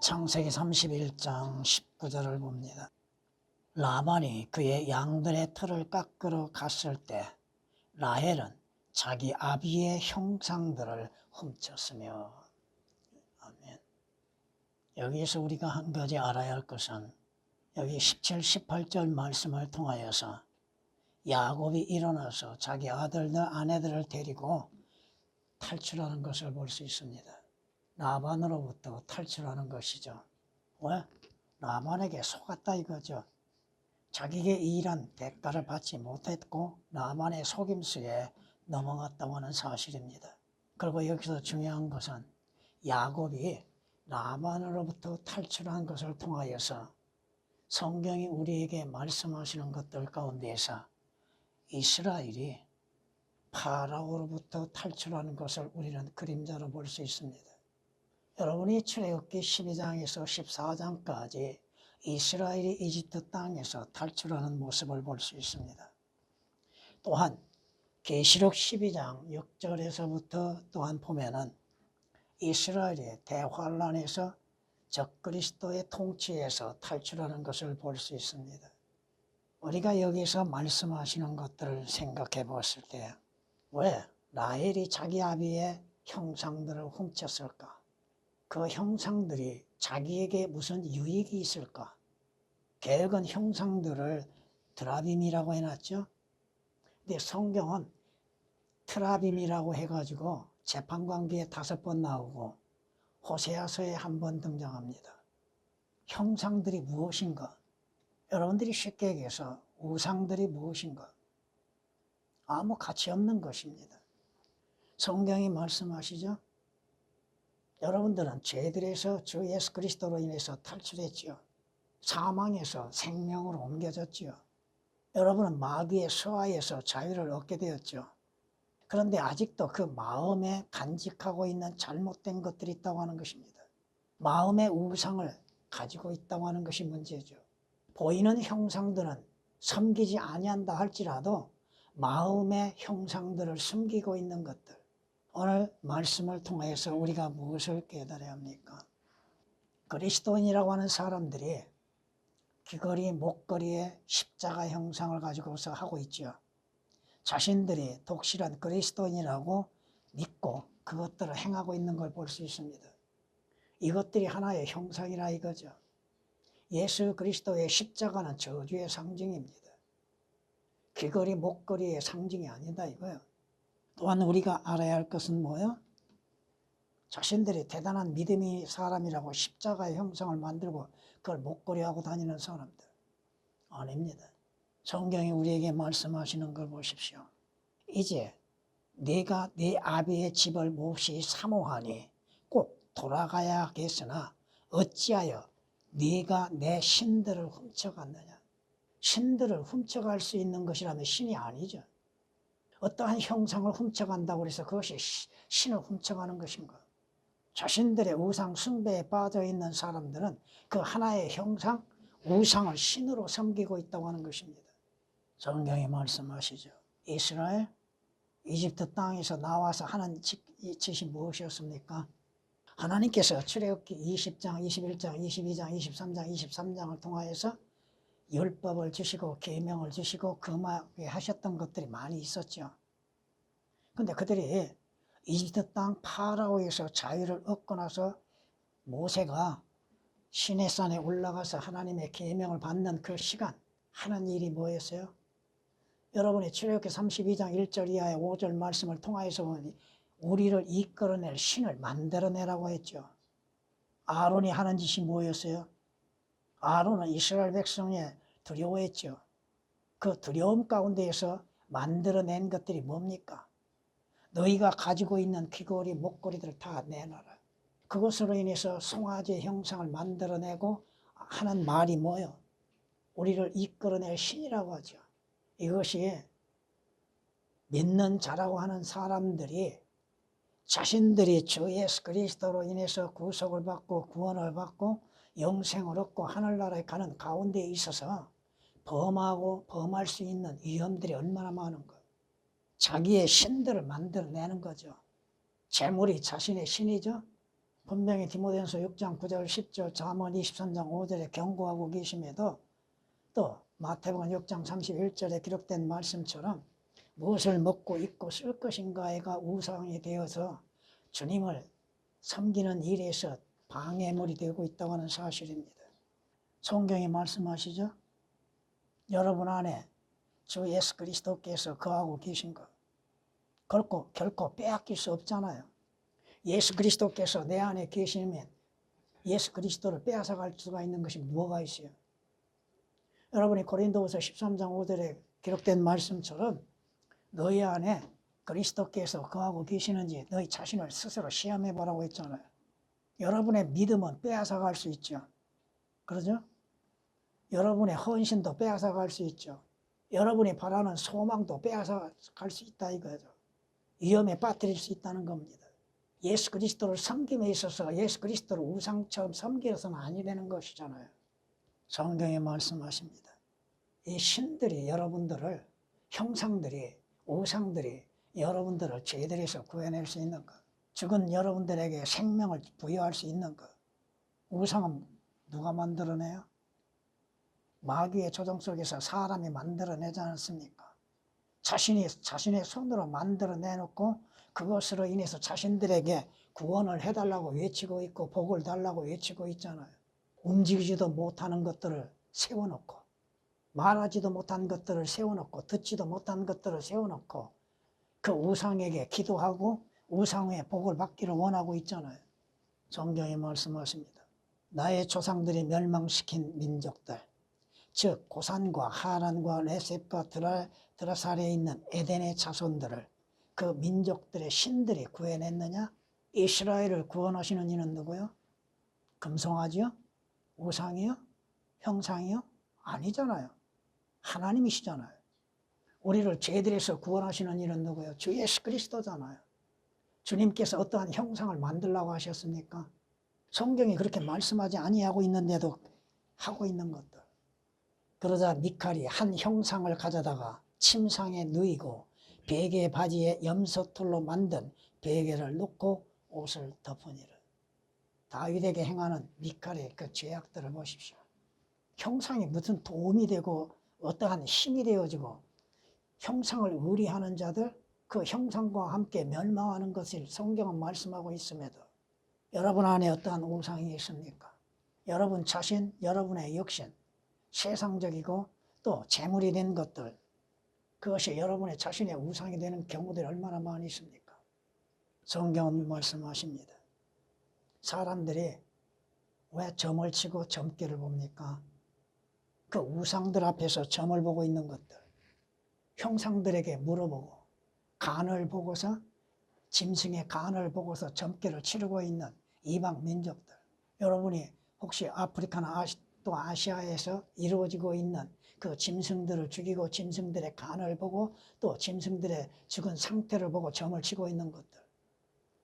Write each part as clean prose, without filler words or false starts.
창세기 31장 19절을 봅니다. 라반이 그의 양들의 털을 깎으러 갔을 때 라헬은 자기 아비의 형상들을 훔쳤으며. 아멘. 여기에서 우리가 한 가지 알아야 할 것은 여기 17, 18절 말씀을 통하여서 야곱이 일어나서 자기 아들들, 아내들을 데리고 탈출하는 것을 볼 수 있습니다. 라반으로부터 탈출하는 것이죠. 왜? 라반에게 속았다 이거죠. 자기에게 일한 대가를 받지 못했고 라반의 속임수에 넘어갔다고 하는 사실입니다. 그리고 여기서 중요한 것은 야곱이 라반으로부터 탈출한 것을 통하여서 성경이 우리에게 말씀하시는 것들 가운데에서 이스라엘이 파라오로부터 탈출하는 것을 우리는 그림자로 볼 수 있습니다. 여러분이 출애굽기 12장에서 14장까지 이스라엘이 이집트 땅에서 탈출하는 모습을 볼 수 있습니다. 또한 계시록 12장 6절에서부터 또한 보면은 이스라엘이 대환란에서 적그리스도의 통치에서 탈출하는 것을 볼 수 있습니다. 우리가 여기서 말씀하시는 것들을 생각해 봤을 때 왜 라헬이 자기 아비의 형상들을 훔쳤을까? 그 형상들이 자기에게 무슨 유익이 있을까? 개혁은 형상들을 드라빔이라고 해놨죠. 근데 성경은 트라빔이라고 해가지고 재판관기에 5번 나오고 호세아서에 1번 등장합니다. 형상들이 무엇인가? 여러분들이 쉽게 얘기해서 우상들이 무엇인가? 아무 가치 없는 것입니다. 성경이 말씀하시죠. 여러분들은 죄들에서 주 예수 그리스도로 인해서 탈출했지요. 사망에서 생명으로 옮겨졌지요. 여러분은 마귀의 수하에서 자유를 얻게 되었죠. 그런데 아직도 그 마음에 간직하고 있는 잘못된 것들이 있다고 하는 것입니다. 마음의 우상을 가지고 있다고 하는 것이 문제죠. 보이는 형상들은 섬기지 아니한다 할지라도 마음의 형상들을 숨기고 있는 것들, 오늘 말씀을 통해서 우리가 무엇을 깨달아야 합니까? 그리스도인이라고 하는 사람들이 귀걸이, 목걸이에 십자가 형상을 가지고서 하고 있죠. 자신들이 독실한 그리스도인이라고 믿고 그것들을 행하고 있는 걸 볼 수 있습니다. 이것들이 하나의 형상이라 이거죠. 예수 그리스도의 십자가는 저주의 상징입니다. 귀걸이, 목걸이의 상징이 아니다 이거예요. 또한 우리가 알아야 할 것은 뭐예요? 자신들이 대단한 믿음의 사람이라고 십자가의 형상을 만들고 그걸 목걸이하고 다니는 사람들 아닙니다. 성경이 우리에게 말씀하시는 걸 보십시오. 이제 내가 내 아비의 집을 몹시 사모하니 꼭 돌아가야겠으나 어찌하여 네가 내 신들을 훔쳐갔느냐. 신들을 훔쳐갈 수 있는 것이라면 신이 아니죠. 어떠한 형상을 훔쳐간다고 해서 그것이 신을 훔쳐가는 것인가? 자신들의 우상 숭배에 빠져있는 사람들은 그 하나의 형상, 우상을 신으로 섬기고 있다고 하는 것입니다. 성경이 말씀하시죠. 이스라엘, 이집트 땅에서 나와서 하는 짓이 무엇이었습니까? 하나님께서 출애굽기 20장, 21장, 22장, 23장, 23장을 통하여서 율법을 주시고 계명을 주시고 금하게 하셨던 것들이 많이 있었죠. 근데 그들이 이집트 땅 파라오에서 자유를 얻고 나서 모세가 시내산에 올라가서 하나님의 계명을 받는 그 시간 하는 일이 뭐였어요? 여러분이 출애굽기 32장 1절 이하의 5절 말씀을 통하여서 보니 우리를 이끌어낼 신을 만들어내라고 했죠. 아론이 하는 짓이 뭐였어요? 아론은 이스라엘 백성에 두려워했죠. 그 두려움 가운데에서 만들어낸 것들이 뭡니까? 너희가 가지고 있는 귀걸이, 목걸이들을 다 내놔라. 그것으로 인해서 송아지 형상을 만들어내고 하는 말이 뭐예요? 우리를 이끌어낼 신이라고 하죠. 이것이 믿는 자라고 하는 사람들이 자신들이 주 예수 그리스도로 인해서 구속을 받고 구원을 받고 영생을 얻고 하늘나라에 가는 가운데 있어서 범하고 범할 수 있는 위험들이 얼마나 많은가. 자기의 신들을 만들어내는 거죠. 재물이 자신의 신이죠. 분명히 디모데전서 6장 9절 10절 잠언 23장 5절에 경고하고 계심에도 또 마태복음 6장 31절에 기록된 말씀처럼 무엇을 먹고 입고 쓸 것인가가 우상이 되어서 주님을 섬기는 일에서 방해물이 되고 있다고 하는 사실입니다. 성경이 말씀하시죠. 여러분 안에 주 예수 그리스도께서 거하고 계신 것 결코 빼앗길 수 없잖아요. 예수 그리스도께서 내 안에 계시면 예수 그리스도를 빼앗아갈 수가 있는 것이 뭐가 있어요? 여러분이 고린도후서 13장 5절에 기록된 말씀처럼 너희 안에 그리스도께서 거하고 계시는지 너희 자신을 스스로 시험해 보라고 했잖아요. 여러분의 믿음은 빼앗아갈 수 있죠. 그러죠? 여러분의 헌신도 빼앗아갈 수 있죠. 여러분이 바라는 소망도 빼앗아갈 수 있다 이거죠. 위험에 빠뜨릴 수 있다는 겁니다. 예수 그리스도를 섬김에 있어서 예수 그리스도를 우상처럼 섬겨서는 아니 되는 것이잖아요. 성경에 말씀하십니다. 이 신들이 여러분들을, 형상들이, 우상들이 여러분들을 죄들에서 구해낼 수 있는 것, 죽은 여러분들에게 생명을 부여할 수 있는 것, 우상은 누가 만들어내요? 마귀의 조종 속에서 사람이 만들어내지 않습니까? 자신의 손으로 만들어내놓고 그것으로 인해서 자신들에게 구원을 해달라고 외치고 있고 복을 달라고 외치고 있잖아요. 움직이지도 못하는 것들을 세워놓고 말하지도 못한 것들을 세워놓고 듣지도 못한 것들을 세워놓고 그 우상에게 기도하고 우상의 복을 받기를 원하고 있잖아요. 성경이 말씀하십니다. 나의 조상들이 멸망시킨 민족들, 즉 고산과 하란과 레셉과 드라살에 있는 에덴의 자손들을 그 민족들의 신들이 구해냈느냐? 이스라엘을 구원하시는 이는 누구요? 금송아지요? 우상이요? 형상이요? 아니잖아요. 하나님이시잖아요. 우리를 죄들에서 구원하시는 이는 누구요? 주 예수 그리스도잖아요. 주님께서 어떠한 형상을 만들라고 하셨습니까? 성경이 그렇게 말씀하지 아니하고 있는데도 하고 있는 것들. 그러자 미칼이 한 형상을 가져다가 침상에 누이고 베개 바지에 염소털로 만든 베개를 놓고 옷을 덮으니라. 다윗에게 행하는 미칼의 그 죄악들을 보십시오. 형상이 무슨 도움이 되고 어떠한 힘이 되어지고 형상을 의리하는 자들, 그 형상과 함께 멸망하는 것을 성경은 말씀하고 있음에도 여러분 안에 어떠한 우상이 있습니까? 여러분 자신, 여러분의 육신, 세상적이고 또 재물이 된 것들, 그것이 여러분의 자신의 우상이 되는 경우들이 얼마나 많이 있습니까? 성경은 말씀하십니다. 사람들이 왜 점을 치고 점괘를 봅니까? 그 우상들 앞에서 점을 보고 있는 것들, 형상들에게 물어보고 간을 보고서 짐승의 간을 보고서 점괘를 치르고 있는 이방 민족들, 여러분이 혹시 아프리카나 또 아시아에서 이루어지고 있는 그 짐승들을 죽이고 짐승들의 간을 보고 또 짐승들의 죽은 상태를 보고 점을 치고 있는 것들,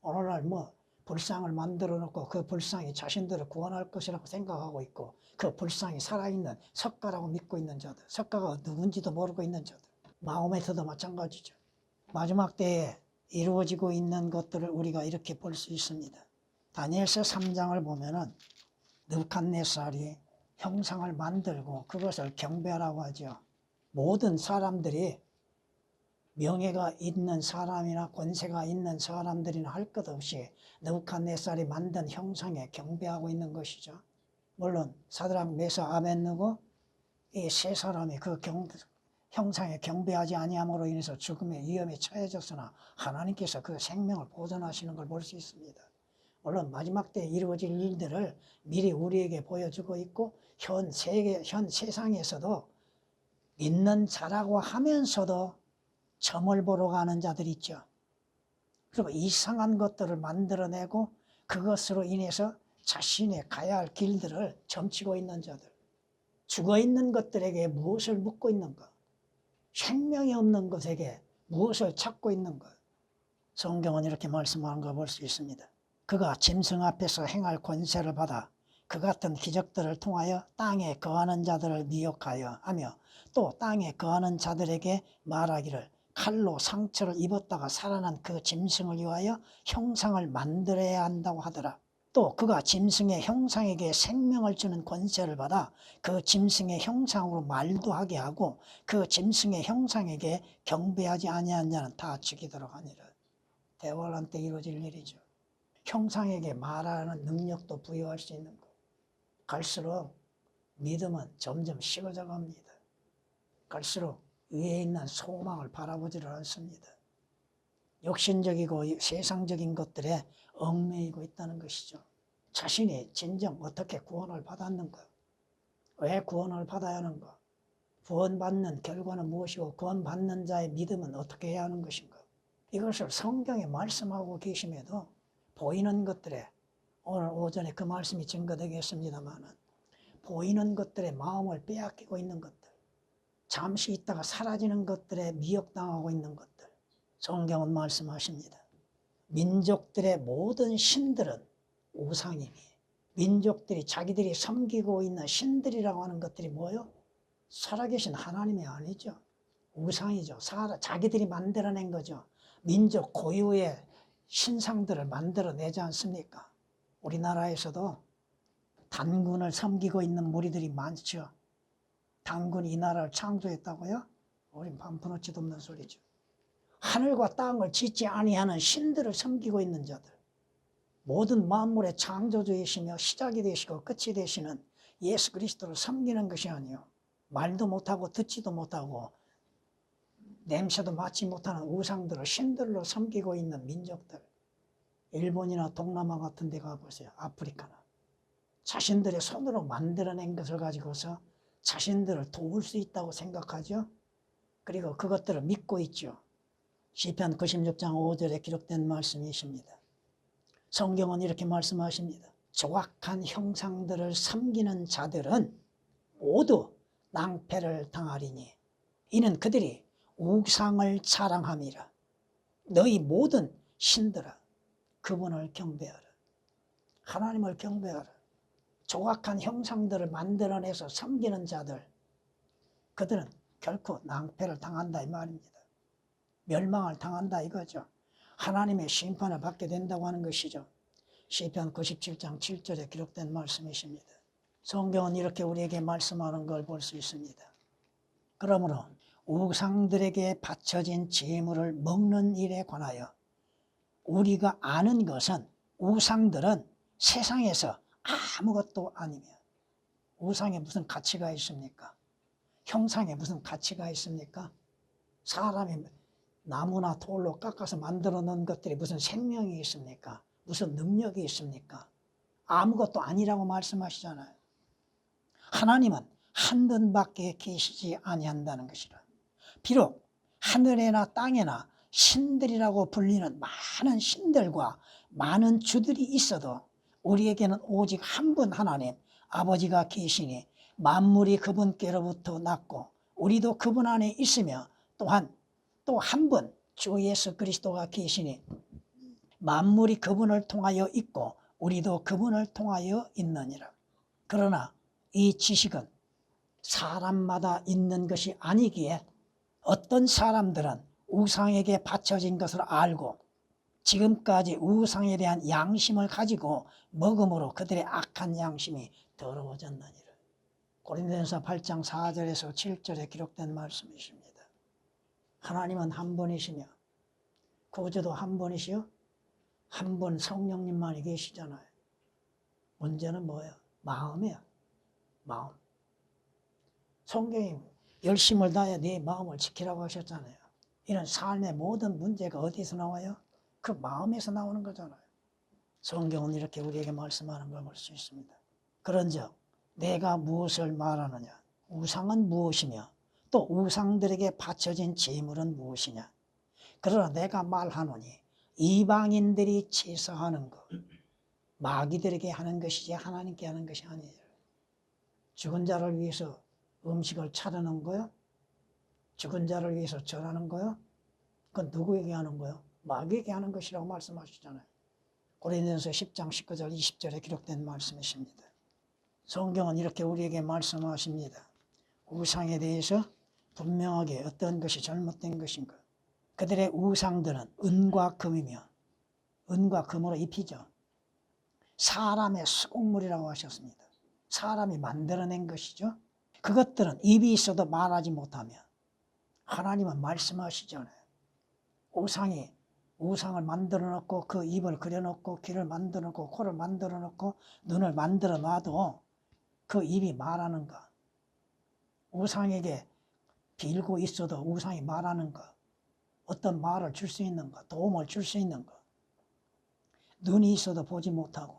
오늘날 불상을 만들어 놓고 그 불상이 자신들을 구원할 것이라고 생각하고 있고 그 불상이 살아있는 석가라고 믿고 있는 자들, 석가가 누군지도 모르고 있는 자들, 마호메트도 마찬가지죠. 마지막 때에 이루어지고 있는 것들을 우리가 이렇게 볼 수 있습니다. 다니엘서 3장을 보면은 느부갓네살이 형상을 만들고 그것을 경배하라고 하죠. 모든 사람들이 명예가 있는 사람이나 권세가 있는 사람들이나 할 것 없이 느부갓네살이 만든 형상에 경배하고 있는 것이죠. 물론 사드락 메사 아벳느고 이 세 사람이 그 형상에 경배하지 아니함으로 인해서 죽음의 위험에 처해졌으나 하나님께서 그 생명을 보존하시는 걸 볼 수 있습니다. 물론 마지막 때 이루어질 일들을 미리 우리에게 보여주고 있고 현 세상에서도 믿는 자라고 하면서도 점을 보러 가는 자들이 있죠. 그리고 이상한 것들을 만들어내고 그것으로 인해서 자신의 가야 할 길들을 점치고 있는 자들, 죽어있는 것들에게 무엇을 묻고 있는가, 생명이 없는 것에게 무엇을 찾고 있는가. 성경은 이렇게 말씀하는 걸 볼 수 있습니다. 그가 짐승 앞에서 행할 권세를 받아 그 같은 기적들을 통하여 땅에 거하는 자들을 미혹하여 하며 또 땅에 거하는 자들에게 말하기를 칼로 상처를 입었다가 살아난 그 짐승을 위하여 형상을 만들어야 한다고 하더라. 또 그가 짐승의 형상에게 생명을 주는 권세를 받아 그 짐승의 형상으로 말도 하게 하고 그 짐승의 형상에게 경배하지 아니한 자는 다 죽이도록 하니라. 대환란 때 이루어질 일이죠. 형상에게 말하는 능력도 부여할 수 있는 것. 갈수록 믿음은 점점 식어져 갑니다. 갈수록 위에 있는 소망을 바라보지를 않습니다. 욕심적이고 세상적인 것들에 얽매이고 있다는 것이죠. 자신이 진정 어떻게 구원을 받았는가? 왜 구원을 받아야 하는가? 구원받는 결과는 무엇이고 구원받는 자의 믿음은 어떻게 해야 하는 것인가? 이것을 성경에 말씀하고 계심에도 보이는 것들에, 오늘 오전에 그 말씀이 증거되겠습니다만, 보이는 것들에 마음을 빼앗기고 있는 것들, 잠시 있다가 사라지는 것들에 미혹당하고 있는 것들, 성경은 말씀하십니다. 민족들의 모든 신들은 우상이니, 민족들이 자기들이 섬기고 있는 신들이라고 하는 것들이 뭐예요? 살아계신 하나님이 아니죠. 우상이죠. 자기들이 만들어낸 거죠. 민족 고유의 신상들을 만들어내지 않습니까? 우리나라에서도 단군을 섬기고 있는 무리들이 많죠. 단군이 이 나라를 창조했다고요? 우린 반푼어치도 없는 소리죠. 하늘과 땅을 짓지 아니하는 신들을 섬기고 있는 자들, 모든 만물의 창조주이시며 시작이 되시고 끝이 되시는 예수 그리스도를 섬기는 것이 아니요, 말도 못하고 듣지도 못하고 냄새도 맡지 못하는 우상들을 신들로 섬기고 있는 민족들, 일본이나 동남아 같은 데 가보세요. 아프리카나. 자신들의 손으로 만들어낸 것을 가지고서 자신들을 도울 수 있다고 생각하죠. 그리고 그것들을 믿고 있죠. 시편 96장 5절에 기록된 말씀이십니다. 성경은 이렇게 말씀하십니다. 조악한 형상들을 섬기는 자들은 모두 낭패를 당하리니 이는 그들이 우상을 자랑함이라. 너희 모든 신들아 그분을 경배하라. 하나님을 경배하라. 조악한 형상들을 만들어내서 섬기는 자들, 그들은 결코 낭패를 당한다 이 말입니다. 멸망을 당한다 이거죠. 하나님의 심판을 받게 된다고 하는 것이죠. 시편 97장 7절에 기록된 말씀이십니다. 성경은 이렇게 우리에게 말씀하는 걸 볼 수 있습니다. 그러므로 우상들에게 바쳐진 제물을 먹는 일에 관하여 우리가 아는 것은 우상들은 세상에서 아무것도 아니며, 우상에 무슨 가치가 있습니까? 형상에 무슨 가치가 있습니까? 사람이 나무나 돌로 깎아서 만들어 놓은 것들이 무슨 생명이 있습니까? 무슨 능력이 있습니까? 아무것도 아니라고 말씀하시잖아요. 하나님은 한 분밖에 계시지 아니한다는 것이라. 비록 하늘에나 땅에나 신들이라고 불리는 많은 신들과 많은 주들이 있어도 우리에게는 오직 한 분 하나님 아버지가 계시니 만물이 그분께로부터 났고 우리도 그분 안에 있으며 또한 또 한 분 주 예수 그리스도가 계시니 만물이 그분을 통하여 있고 우리도 그분을 통하여 있느니라. 그러나 이 지식은 사람마다 있는 것이 아니기에 어떤 사람들은 우상에게 바쳐진 것을 알고 지금까지 우상에 대한 양심을 가지고 먹음으로 그들의 악한 양심이 더러워졌느니라. 고린도전서 8장 4절에서 7절에 기록된 말씀이십니다. 하나님은 한 분이시며 구주도 한 분이시요 한 분 성령님만이 계시잖아요. 문제는 뭐예요? 마음이야. 마음. 성경이 열심을 다해 네 마음을 지키라고 하셨잖아요. 이런 삶의 모든 문제가 어디서 나와요? 그 마음에서 나오는 거잖아요. 성경은 이렇게 우리에게 말씀하는 걸 볼 수 있습니다. 그런즉 내가 무엇을 말하느냐? 우상은 무엇이며 또 우상들에게 바쳐진 제물은 무엇이냐? 그러나 내가 말하노니 이방인들이 제사하는 것, 마귀들에게 하는 것이지 하나님께 하는 것이 아니에요. 죽은 자를 위해서 음식을 차려놓은 거요? 죽은 자를 위해서 절하는 거요? 그건 누구에게 하는 거요? 마귀에게 하는 것이라고 말씀하시잖아요. 고린도전서 10장 19절 20절에 기록된 말씀이십니다. 성경은 이렇게 우리에게 말씀하십니다. 우상에 대해서 분명하게 어떤 것이 잘못된 것인가. 그들의 우상들은 은과 금이며, 은과 금으로 입히죠. 사람의 수곡물이라고 하셨습니다. 사람이 만들어낸 것이죠. 그것들은 입이 있어도 말하지 못하며 하나님은 말씀하시잖아요. 우상을 만들어 놓고 그 입을 그려 놓고 귀를 만들어 놓고 코를 만들어 놓고 눈을 만들어 놔도 그 입이 말하는가? 우상에게 빌고 있어도 우상이 말하는가? 어떤 말을 줄 수 있는가? 도움을 줄 수 있는가? 눈이 있어도 보지 못하고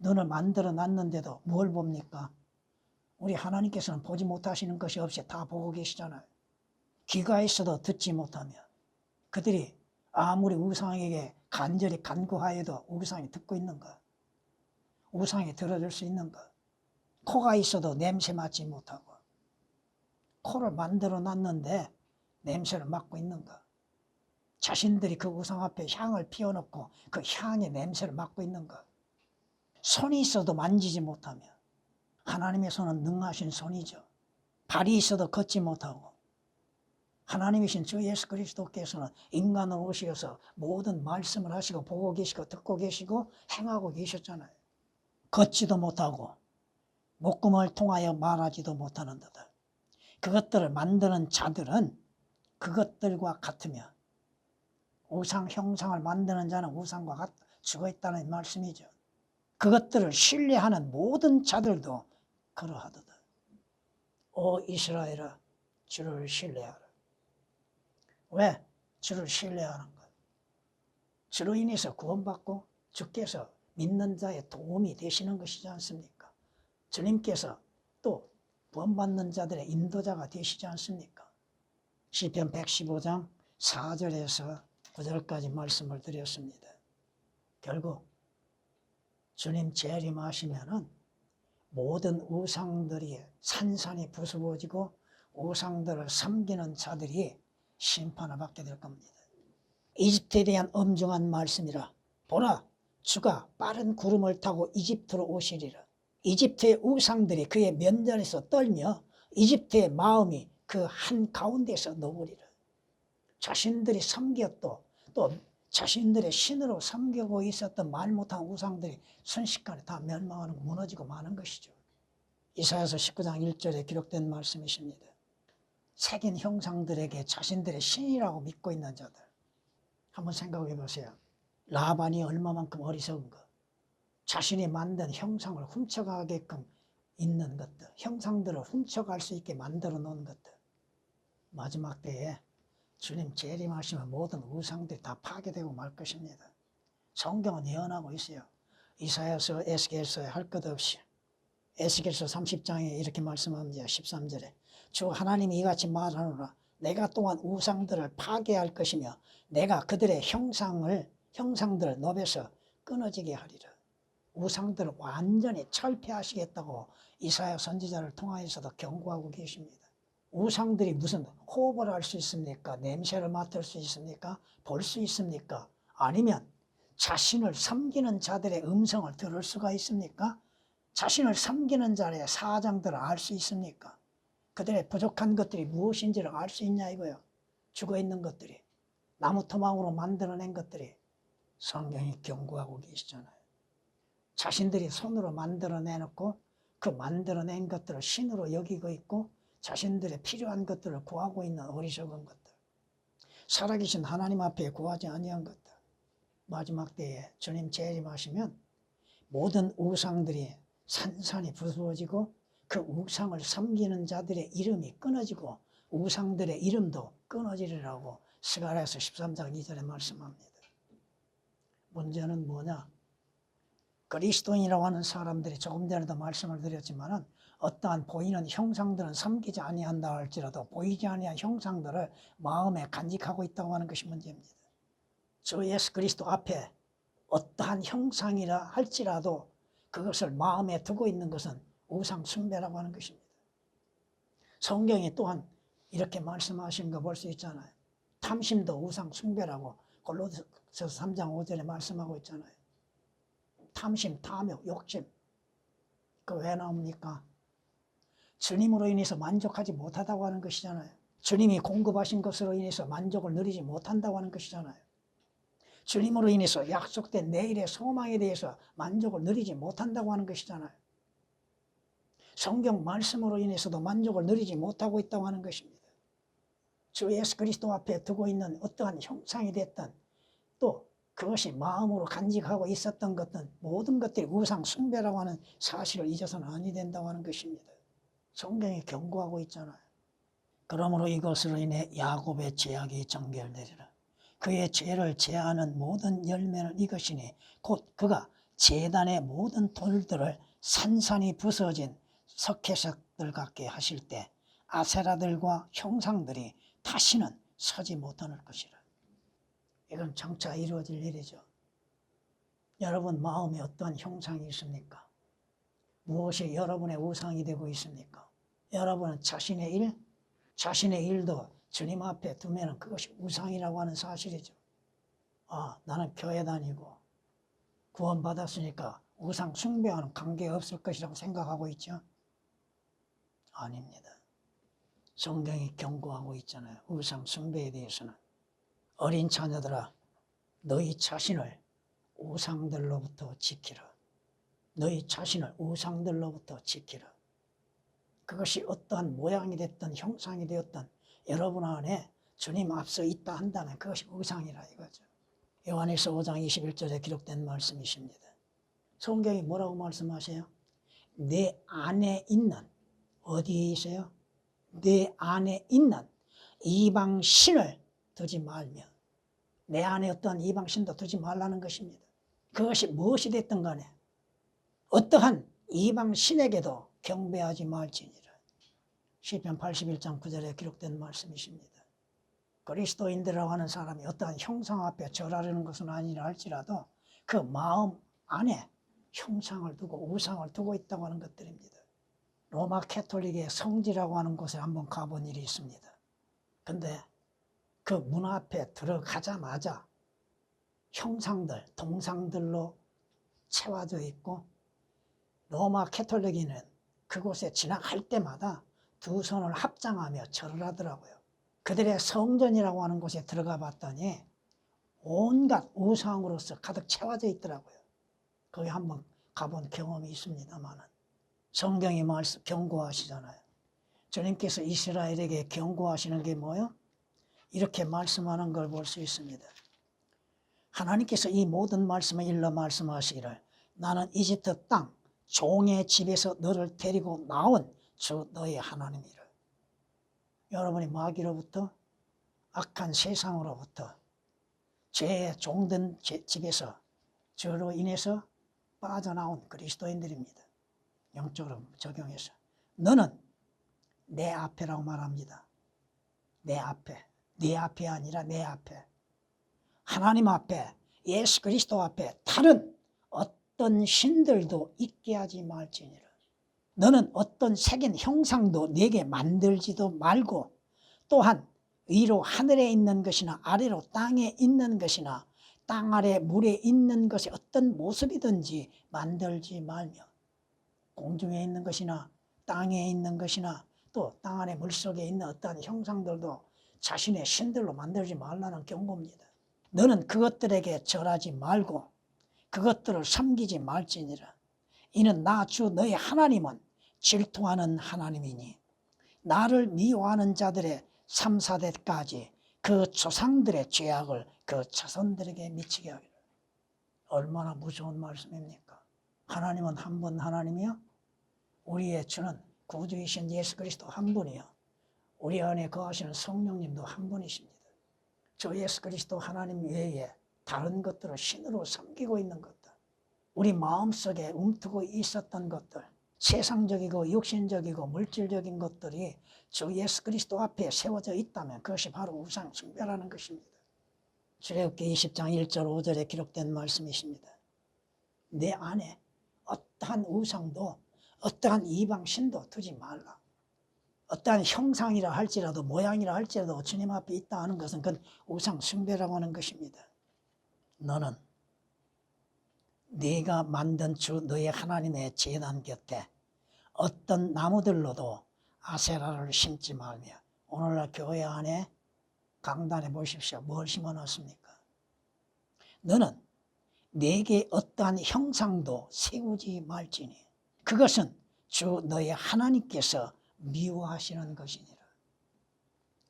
눈을 만들어 놨는데도 뭘 봅니까? 우리 하나님께서는 보지 못하시는 것이 없이 다 보고 계시잖아요. 귀가 있어도 듣지 못하며 그들이 아무리 우상에게 간절히 간구하여도 우상이 듣고 있는가? 우상이 들어줄 수 있는가? 코가 있어도 냄새 맡지 못하고 코를 만들어 놨는데 냄새를 맡고 있는가? 자신들이 그 우상 앞에 향을 피워놓고 그 향의 냄새를 맡고 있는가? 손이 있어도 만지지 못하며 하나님의 손은 능하신 손이죠. 발이 있어도 걷지 못하고 하나님이신 주 예수 그리스도께서는 인간으로 오셔서 모든 말씀을 하시고 보고 계시고 듣고 계시고 행하고 계셨잖아요. 걷지도 못하고 목구멍을 통하여 말하지도 못하는도다. 그것들을 만드는 자들은 그것들과 같으며 우상 형상을 만드는 자는 우상과 죽어 있다는 말씀이죠. 그것들을 신뢰하는 모든 자들도 그러하도다. 오 이스라엘아, 주를 신뢰하라. 왜? 주를 신뢰하는 것. 주로 인해서 구원받고 주께서 믿는 자의 도움이 되시는 것이지 않습니까? 주님께서 또 구원받는 자들의 인도자가 되시지 않습니까? 시편 115장 4절에서 9절까지 말씀을 드렸습니다. 결국 주님 재림하시면은 모든 우상들이 산산이 부수어지고 우상들을 섬기는 자들이 심판을 받게 될 겁니다. 이집트에 대한 엄중한 말씀이라. 보라, 주가 빠른 구름을 타고 이집트로 오시리라. 이집트의 우상들이 그의 면전에서 떨며 이집트의 마음이 그 한가운데서 녹으리라. 자신들이 섬겼고 또 자신들의 신으로 섬기고 있었던 말 못한 우상들이 순식간에 다 멸망하는 무너지고 마는 것이죠. 이사야서 19장 1절에 기록된 말씀이십니다. 새긴 형상들에게 자신들의 신이라고 믿고 있는 자들, 한번 생각해 보세요. 라반이 얼마만큼 어리석은가. 자신이 만든 형상을 훔쳐가게끔 있는 것들, 형상들을 훔쳐갈 수 있게 만들어 놓은 것들. 마지막 때에 주님 재림하시면 모든 우상들이 다 파괴되고 말 것입니다. 성경은 예언하고 있어요. 이사야서, 에스겔서에 할 것 없이 에스겔서 30장에 이렇게 말씀합니다. 13절에 주 하나님이 이같이 말하노라. 내가 또한 우상들을 파괴할 것이며 내가 그들의 형상들을 너에서 끊어지게 하리라. 우상들을 완전히 철폐하시겠다고 이사야 선지자를 통하여서도 경고하고 계십니다. 우상들이 무슨 호흡을 할 수 있습니까? 냄새를 맡을 수 있습니까? 볼 수 있습니까? 아니면 자신을 섬기는 자들의 음성을 들을 수가 있습니까? 자신을 섬기는 자의 사정들을 알 수 있습니까? 그들의 부족한 것들이 무엇인지를 알 수 있냐 이거요. 죽어있는 것들이, 나무 토막으로 만들어낸 것들이. 성경이 경고하고 계시잖아요. 자신들이 손으로 만들어내놓고 그 만들어낸 것들을 신으로 여기고 있고 자신들의 필요한 것들을 구하고 있는 어리석은 것들, 살아계신 하나님 앞에 구하지 아니한 것들. 마지막 때에 주님 재림하시면 모든 우상들이 산산이 부수어지고 그 우상을 섬기는 자들의 이름이 끊어지고 우상들의 이름도 끊어지리라고 스가랴서 13장 2절에 말씀합니다. 문제는 뭐냐? 그리스도인이라고 하는 사람들이 조금 전에도 말씀을 드렸지만은 어떠한 보이는 형상들은 섬기지 아니한다 할지라도 보이지 아니한 형상들을 마음에 간직하고 있다고 하는 것이 문제입니다. 주 예수 그리스도 앞에 어떠한 형상이라 할지라도 그것을 마음에 두고 있는 것은 우상 숭배라고 하는 것입니다. 성경이 또한 이렇게 말씀하신 거 볼 수 있잖아요. 탐심도 우상 숭배라고 골로새서 3장 5절에 말씀하고 있잖아요. 탐심, 탐욕, 욕심. 그 왜 나옵니까? 주님으로 인해서 만족하지 못하다고 하는 것이잖아요. 주님이 공급하신 것으로 인해서 만족을 누리지 못한다고 하는 것이잖아요. 주님으로 인해서 약속된 내일의 소망에 대해서 만족을 누리지 못한다고 하는 것이잖아요. 성경 말씀으로 인해서도 만족을 누리지 못하고 있다고 하는 것입니다. 주 예수 그리스도 앞에 두고 있는 어떠한 형상이 됐든 또 그것이 마음으로 간직하고 있었던 것든 모든 것들이 우상 숭배라고 하는 사실을 잊어서는 아니 된다고 하는 것입니다. 성경이 경고하고 있잖아요. 그러므로 이것으로 인해 야곱의 죄악이 정결되리라. 그의 죄를 제하는 모든 열매는 이것이니 곧 그가 제단의 모든 돌들을 산산이 부서진 석회석들 같게 하실 때 아세라들과 형상들이 다시는 서지 못할 것이라. 이건 장차 이루어질 일이죠. 여러분 마음에 어떠한 형상이 있습니까? 무엇이 여러분의 우상이 되고 있습니까? 여러분은 자신의 일도 주님 앞에 두면 그것이 우상이라고 하는 사실이죠. 아, 나는 교회 다니고 구원받았으니까 우상 숭배와는 관계가 없을 것이라고 생각하고 있죠? 아닙니다. 성경이 경고하고 있잖아요. 우상 숭배에 대해서는. 어린 자녀들아, 너희 자신을 우상들로부터 지키라. 너희 자신을 우상들로부터 지키라. 그것이 어떠한 모양이 됐든 형상이 되었든 여러분 안에 주님 앞서 있다 한다면 그것이 우상이라 이거죠. 요한일서 5장 21절에 기록된 말씀이십니다. 성경이 뭐라고 말씀하세요? 내 안에 있는, 어디에 있어요? 내 안에 있는 이방신을 두지 말며, 내 안에 어떠한 이방신도 두지 말라는 것입니다. 그것이 무엇이 됐든 간에 어떠한 이방신에게도 경배하지 말지니라. 시편 81장 9절에 기록된 말씀이십니다. 그리스도인들이라고 하는 사람이 어떠한 형상 앞에 절하려는 것은 아니라 할지라도 그 마음 안에 형상을 두고 우상을 두고 있다고 하는 것들입니다. 로마 캐톨릭의 성지라고 하는 곳에 한번 가본 일이 있습니다. 근데 그 문 앞에 들어가자마자 형상들, 동상들로 채워져 있고 로마 캐톨릭인은 그곳에 지나갈 때마다 두 손을 합장하며 절을 하더라고요. 그들의 성전이라고 하는 곳에 들어가 봤더니 온갖 우상으로서 가득 채워져 있더라고요. 거기 한번 가본 경험이 있습니다만 성경이 경고하시잖아요. 주님께서 이스라엘에게 경고하시는 게 뭐예요? 이렇게 말씀하는 걸 볼 수 있습니다. 하나님께서 이 모든 말씀을 일러 말씀하시기를 나는 이집트 땅 종의 집에서 너를 데리고 나온 주 너의 하나님이라. 여러분이 마귀로부터 악한 세상으로부터 죄의 종된 집에서 저로 인해서 빠져나온 그리스도인들입니다. 영적으로 적용해서 너는 내 앞에라고 말합니다. 내 앞에, 네 앞이 아니라 내 앞에, 하나님 앞에, 예수 그리스도 앞에 다른 어떤 신들도 있게 하지 말지니라. 너는 어떤 새긴 형상도 내게 만들지도 말고 또한 위로 하늘에 있는 것이나 아래로 땅에 있는 것이나 땅 아래 물에 있는 것이 어떤 모습이든지 만들지 말며 공중에 있는 것이나 땅에 있는 것이나 또 땅 안에 물속에 있는 어떠한 형상들도 자신의 신들로 만들지 말라는 경고입니다. 너는 그것들에게 절하지 말고 그것들을 섬기지 말지니라. 이는 나 주 너의 하나님은 질투하는 하나님이니 나를 미워하는 자들의 3, 4대까지 그 조상들의 죄악을 그 자손들에게 미치게 하기를. 얼마나 무서운 말씀입니까? 하나님은 한 분 하나님이요, 우리의 주는 구주이신 예수 그리스도 한 분이요, 우리 안에 거하시는 성령님도 한 분이십니다. 저 예수 그리스도 하나님 외에 다른 것들을 신으로 섬기고 있는 것들, 우리 마음속에 움트고 있었던 것들, 세상적이고 육신적이고 물질적인 것들이 주 예수 그리스도 앞에 세워져 있다면 그것이 바로 우상 숭배라는 것입니다. 출애굽기 20장 1절 5절에 기록된 말씀이십니다. 내 안에 어떠한 우상도 어떠한 이방신도 두지 말라. 어떠한 형상이라 할지라도 모양이라 할지라도 주님 앞에 있다 하는 것은 그건 우상 숭배라고 하는 것입니다. 너는 네가 만든 주 너의 하나님의 제단 곁에 어떤 나무들로도 아세라를 심지 말며, 오늘날 교회 안에 강단에 보십시오. 뭘 심어놨습니까? 너는 내게 어떠한 형상도 세우지 말지니 그것은 주 너의 하나님께서 미워하시는 것이니라.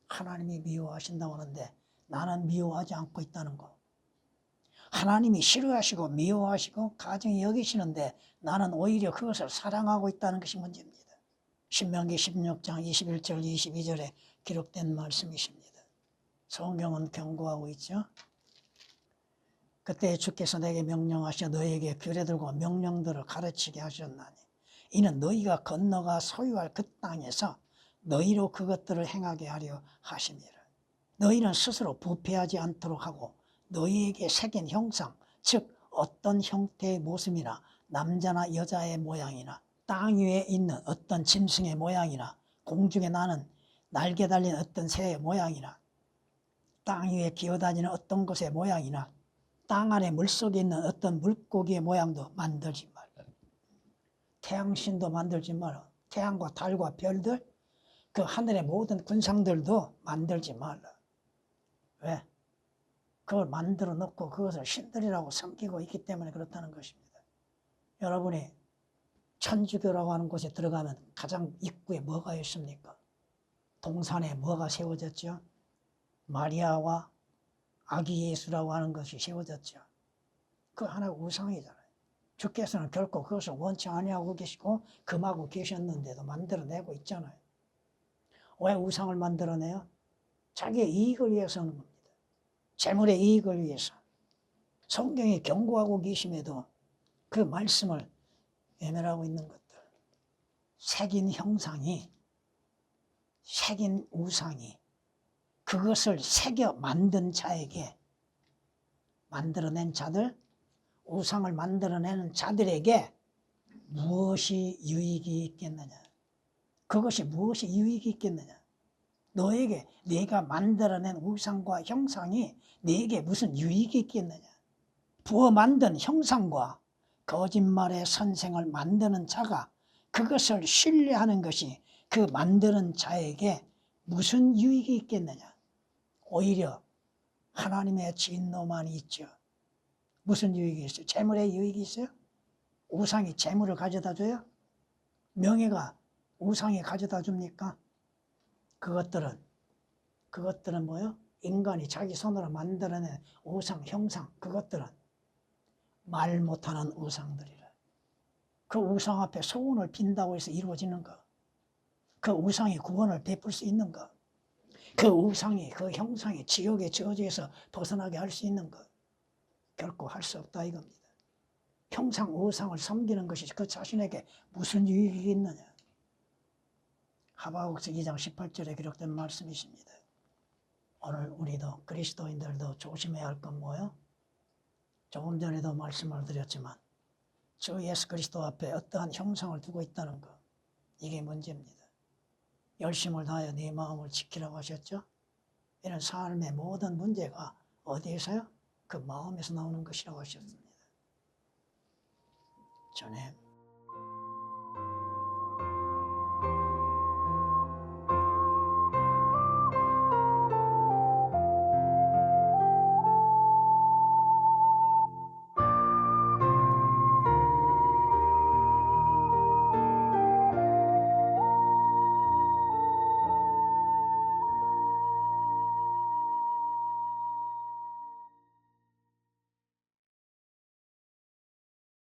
하나님이 미워하신다고 하는데 나는 미워하지 않고 있다는 거. 하나님이 싫어하시고 미워하시고 가증히 여기시는데 나는 오히려 그것을 사랑하고 있다는 것이 문제입니다. 신명기 16장 21절 22절에 기록된 말씀이십니다. 성경은 경고하고 있죠. 그때 주께서 내게 명령하셔 너에게 규례들과 명령들을 가르치게 하셨나니 이는 너희가 건너가 소유할 그 땅에서 너희로 그것들을 행하게 하려 하심이라. 너희는 스스로 부패하지 않도록 하고 너희에게 새긴 형상 즉 어떤 형태의 모습이나 남자나 여자의 모양이나 땅 위에 있는 어떤 짐승의 모양이나 공중에 나는 날개 달린 어떤 새의 모양이나 땅 위에 기어다니는 어떤 것의 모양이나 땅 안에 물속에 있는 어떤 물고기의 모양도 만들지 말라. 태양신도 만들지 말라. 태양과 달과 별들 그 하늘의 모든 군상들도 만들지 말라. 왜? 그걸 만들어 놓고 그것을 신들이라고 섬기고 있기 때문에 그렇다는 것입니다. 여러분이 천주교라고 하는 곳에 들어가면 가장 입구에 뭐가 있습니까? 동산에 뭐가 세워졌죠? 마리아와 아기 예수라고 하는 것이 세워졌죠. 그 하나의 우상이잖아요. 주께서는 결코 그것을 원치 아니하고 계시고 금하고 계셨는데도 만들어내고 있잖아요. 왜 우상을 만들어내요? 자기의 이익을 위해서 하는 겁니다. 재물의 이익을 위해서. 성경이 경고하고 계심에도 그 말씀을 외면하고 있는 것들. 새긴 형상이, 새긴 우상이 그것을 새겨 만든 자에게, 만들어낸 자들, 우상을 만들어내는 자들에게 무엇이 유익이 있겠느냐? 그것이 무엇이 유익이 있겠느냐? 너에게 네가 만들어낸 우상과 형상이 네게 무슨 유익이 있겠느냐? 부어 만든 형상과 거짓말의 선생을 만드는 자가 그것을 신뢰하는 것이 그 만드는 자에게 무슨 유익이 있겠느냐? 오히려 하나님의 진노만이 있죠. 무슨 유익이 있어요? 재물의 유익이 있어요? 우상이 재물을 가져다 줘요? 명예가 우상이 가져다 줍니까? 그것들은 뭐요? 인간이 자기 손으로 만들어낸 우상, 형상, 그것들은 말 못하는 우상들이라. 그 우상 앞에 소원을 빈다고 해서 이루어지는 거. 그 우상이 구원을 베풀 수 있는 거. 그 우상이, 그 형상이 지옥의 저주에서 벗어나게 할 수 있는 것 결코 할 수 없다 이겁니다. 형상, 우상을 섬기는 것이 그 자신에게 무슨 유익이 있느냐. 하박국서 2장 18절에 기록된 말씀이십니다. 오늘 우리도 그리스도인들도 조심해야 할 건 뭐예요? 조금 전에도 말씀을 드렸지만 주 예수 그리스도 앞에 어떠한 형상을 두고 있다는 것, 이게 문제입니다. 열심을 다하여 네 마음을 지키라고 하셨죠? 이런 삶의 모든 문제가 어디에서요? 그 마음에서 나오는 것이라고 하셨습니다. 전에